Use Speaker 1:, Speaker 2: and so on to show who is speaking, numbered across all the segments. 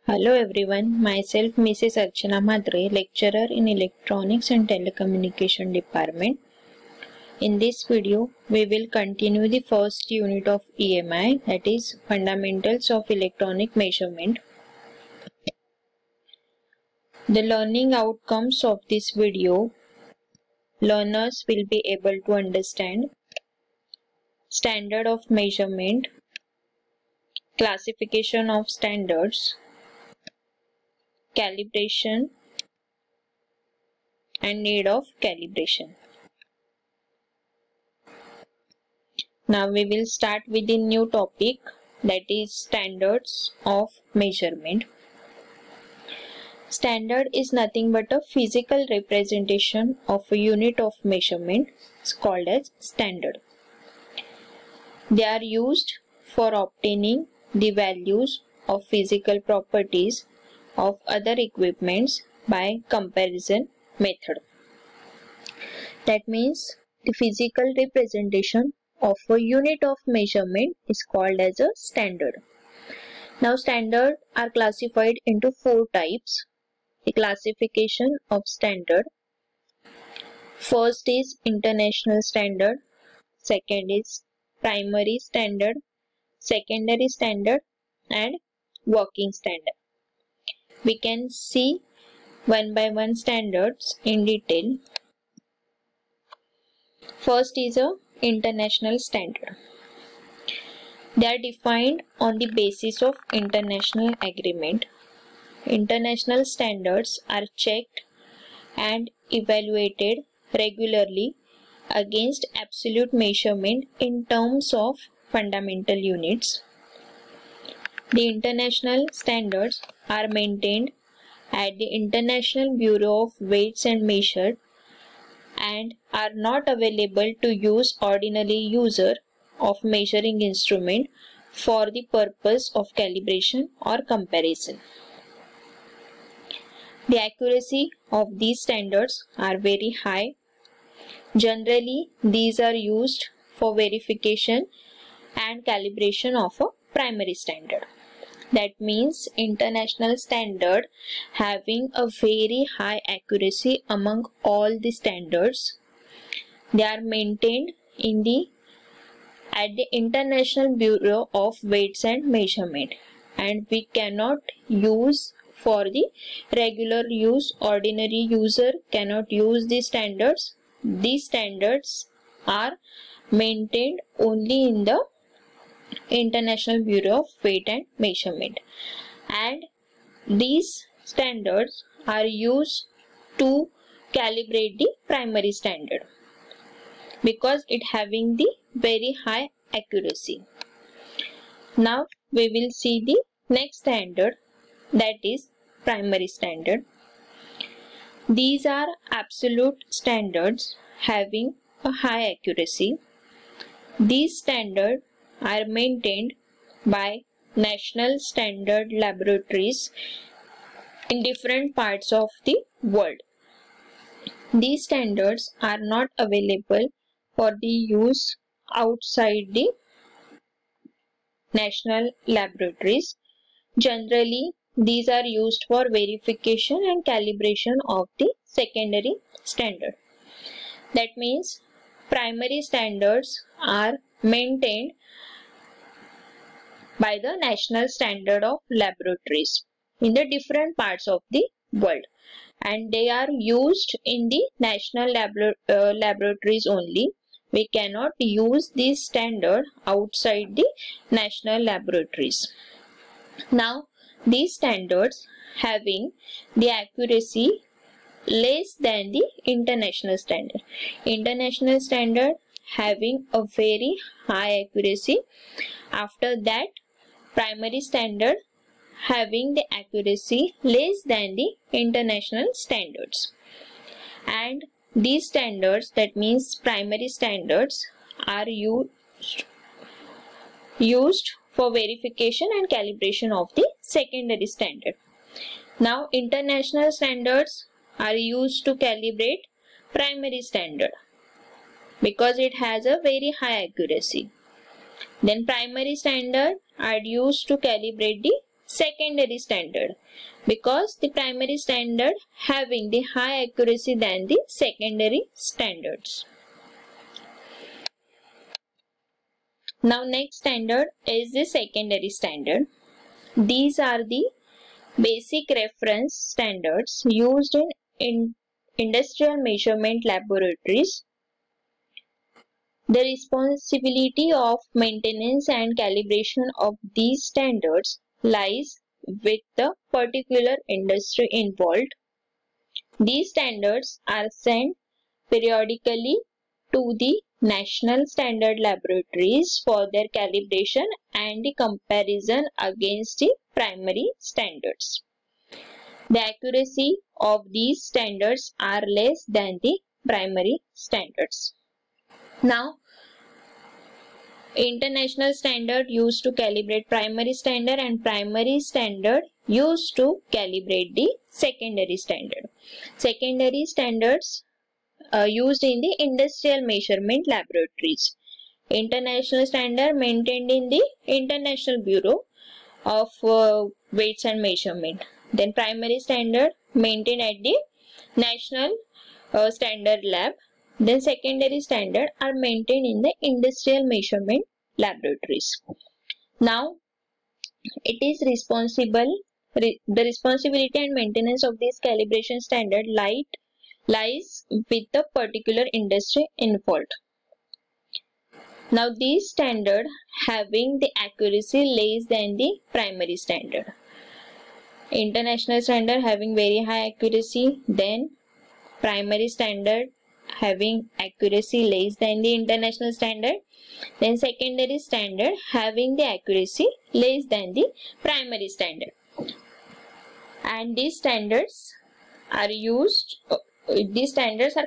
Speaker 1: Hello everyone, myself Mrs. Archana Madre, lecturer in Electronics and Telecommunication Department. In this video, we will continue the first unit of EMI, that is Fundamentals of Electronic Measurement. The learning outcomes of this video, learners will be able to understand standard of measurement, classification of standards, calibration and need of calibration. Now we will start with the new topic, that is standards of measurement. Standard is nothing but a physical representation of a unit of measurement. It's called as standard. They are used for obtaining the values of physical properties of other equipments by comparison method. That means the physical representation of a unit of measurement is called as a standard. Now standards are classified into four types. The classification of standard. First is international standard, second is primary standard, secondary standard and working standard. We can see one by one standards in detail. First is a international standard. They are defined on the basis of international agreement. International standards are checked and evaluated regularly against absolute measurement in terms of fundamental units. The international standards are maintained at the International Bureau of Weights and Measures and are not available to use ordinary user of measuring instrument for the purpose of calibration or comparison. The accuracy of these standards are very high. Generally, these are used for verification and calibration of a primary standard. That means international standard having a very high accuracy among all the standards. They are maintained at the International Bureau of Weights and Measurement, and we cannot use for the regular use. Ordinary user cannot use these standards. These standards are maintained only in the International Bureau of Weight and Measurement, and these standards are used to calibrate the primary standard because it having the very high accuracy. Now we will see the next standard, that is primary standard. These are absolute standards having a high accuracy. These standards are maintained by national standard laboratories in different parts of the world. These standards are not available for the use outside the national laboratories. Generally, these are used for verification and calibration of the secondary standard. That means primary standards are maintained by the national standard of laboratories in the different parts of the world, and they are used in the national laboratories only. We cannot use this standard outside the national laboratories. Now these standards having the accuracy less than the international standard. International standard having a very high accuracy. After that, primary standard having the accuracy less than the international standards. And these standards, that means primary standards, are used for verification and calibration of the secondary standard. Now international standards are used to calibrate primary standard because it has a very high accuracy. Then primary standard are used to calibrate the secondary standard, because the primary standard having the high accuracy than the secondary standards. Now next standard is the secondary standard. These are the basic reference standards used in industrial measurement laboratories. The responsibility of maintenance and calibration of these standards lies with the particular industry involved. These standards are sent periodically to the national standard laboratories for their calibration and the comparison against the primary standards. The accuracy of these standards are less than the primary standards. Now, international standard used to calibrate primary standard and primary standard used to calibrate the secondary standard. Secondary standards used in the industrial measurement laboratories. International standard maintained in the International Bureau of Weights and Measurement. Then primary standard maintained at the National Standard Lab. Then secondary standard are maintained in the industrial measurement laboratories. Now it is the responsibility and maintenance of this calibration standard lies with the particular industry involved. Now these standard having the accuracy less than the primary standard. International standard having very high accuracy, then primary standard having accuracy less than the international standard, then secondary standard having the accuracy less than the primary standard. And these standards are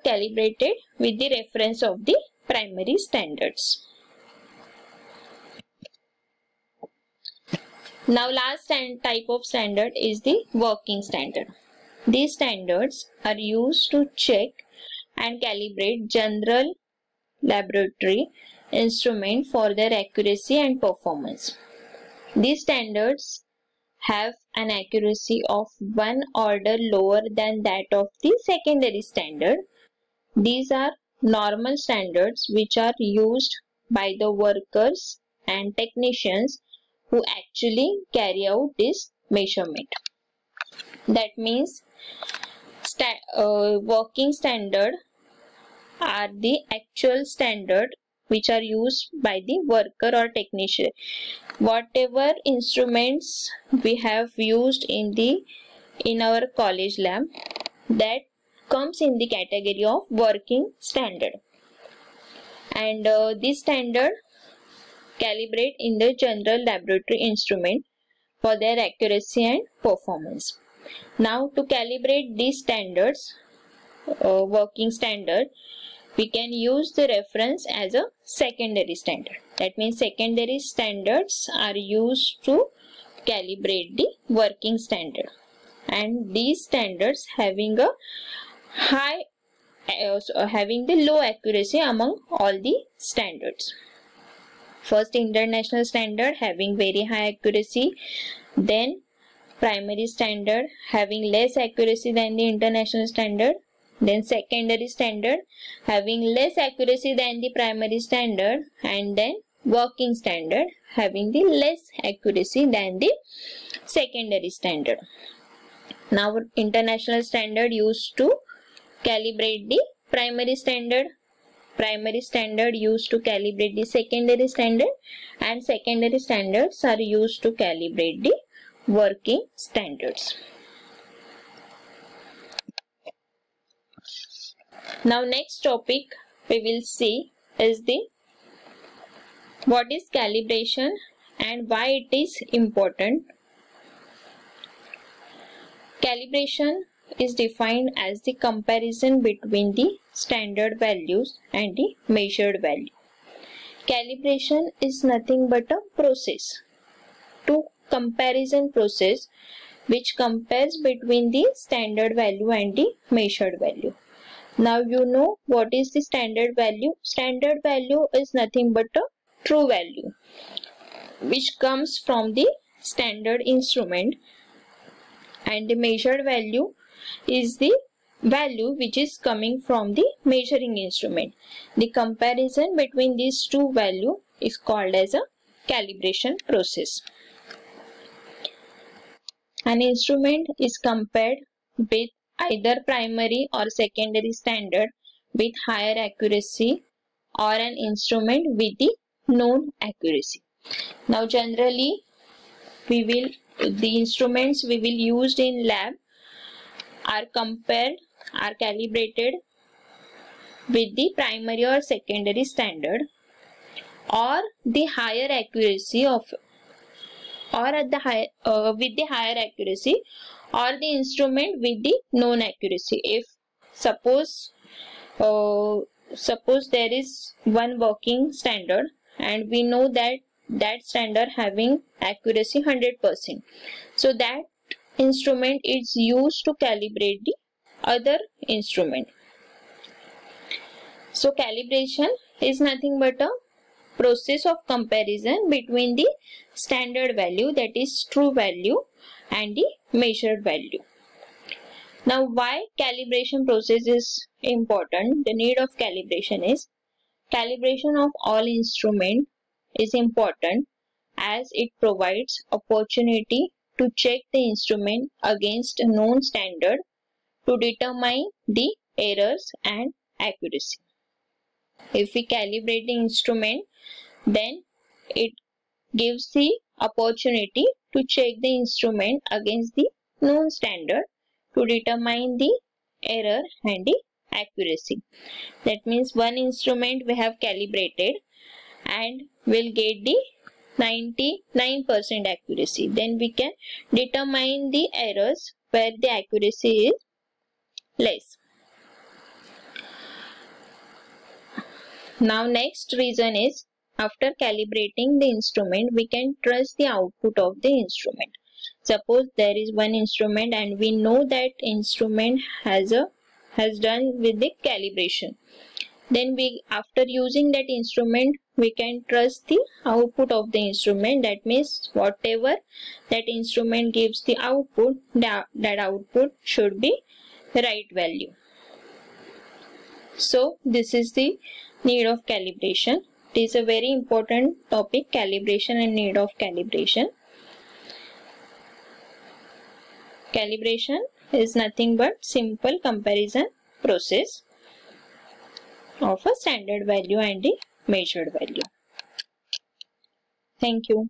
Speaker 1: calibrated with the reference of the primary standards. Now last type of standard is the working standard. These standards are used to check and calibrate general laboratory instruments for their accuracy and performance. These standards have an accuracy of one order lower than that of the secondary standard. These are normal standards which are used by the workers and technicians who actually carry out this measurement. That means working standard are the actual standard which are used by the worker or technician. Whatever instruments we have used in our college lab, that comes in the category of working standard. And this standard calibrate in the general laboratory instrument for their accuracy and performance. Now to calibrate these standards, working standard, we can use the reference as a secondary standard. That means secondary standards are used to calibrate the working standard, and these standards having a having the low accuracy among all the standards. First, international standard having very high accuracy, then primary standard having less accuracy than the international standard, then secondary standard having less accuracy than the primary standard, and then working standard having the less accuracy than the secondary standard. Now international standard used to calibrate the primary standard, primary standard used to calibrate the secondary standard, and secondary standards are used to calibrate the working standards. Now next topic we will see is what is calibration and why it is important. Calibration is defined as the comparison between the standard values and the measured value. Calibration is nothing but a process, comparison process which compares between the standard value and the measured value. Now you know what is the standard value. Standard value is nothing but a true value which comes from the standard instrument and the measured value is the value which is coming from the measuring instrument. The comparison between these two values is called as a calibration process. An instrument is compared with either primary or secondary standard with higher accuracy or an instrument with the known accuracy. Now generally the instruments we will use in lab are calibrated with the primary or secondary standard or the higher accuracy of with the higher accuracy or the instrument with the known accuracy. If suppose there is one working standard and we know that standard having accuracy 100%, so that instrument is used to calibrate the other instrument. So calibration is nothing but a process of comparison between the standard value, that is true value, and the measured value. Now why calibration process is important? The need of calibration is calibration of all instrument is important as it provides opportunity to check the instrument against a known standard to determine the errors and accuracy. If we calibrate the instrument, then it gives the opportunity to check the instrument against the known standard to determine the error and the accuracy. That means one instrument we have calibrated and will get the 99% accuracy. Then we can determine the errors where the accuracy is less. Now next reason is, after calibrating the instrument, we can trust the output of the instrument. Suppose there is one instrument and we know that instrument has done with the calibration. Then after using that instrument, we can trust the output of the instrument. That means whatever that instrument gives the output, that output should be the right value. So this is the need of calibration. It is a very important topic, calibration and need of calibration. Calibration is nothing but simple comparison process of a standard value and the measured value. Thank you.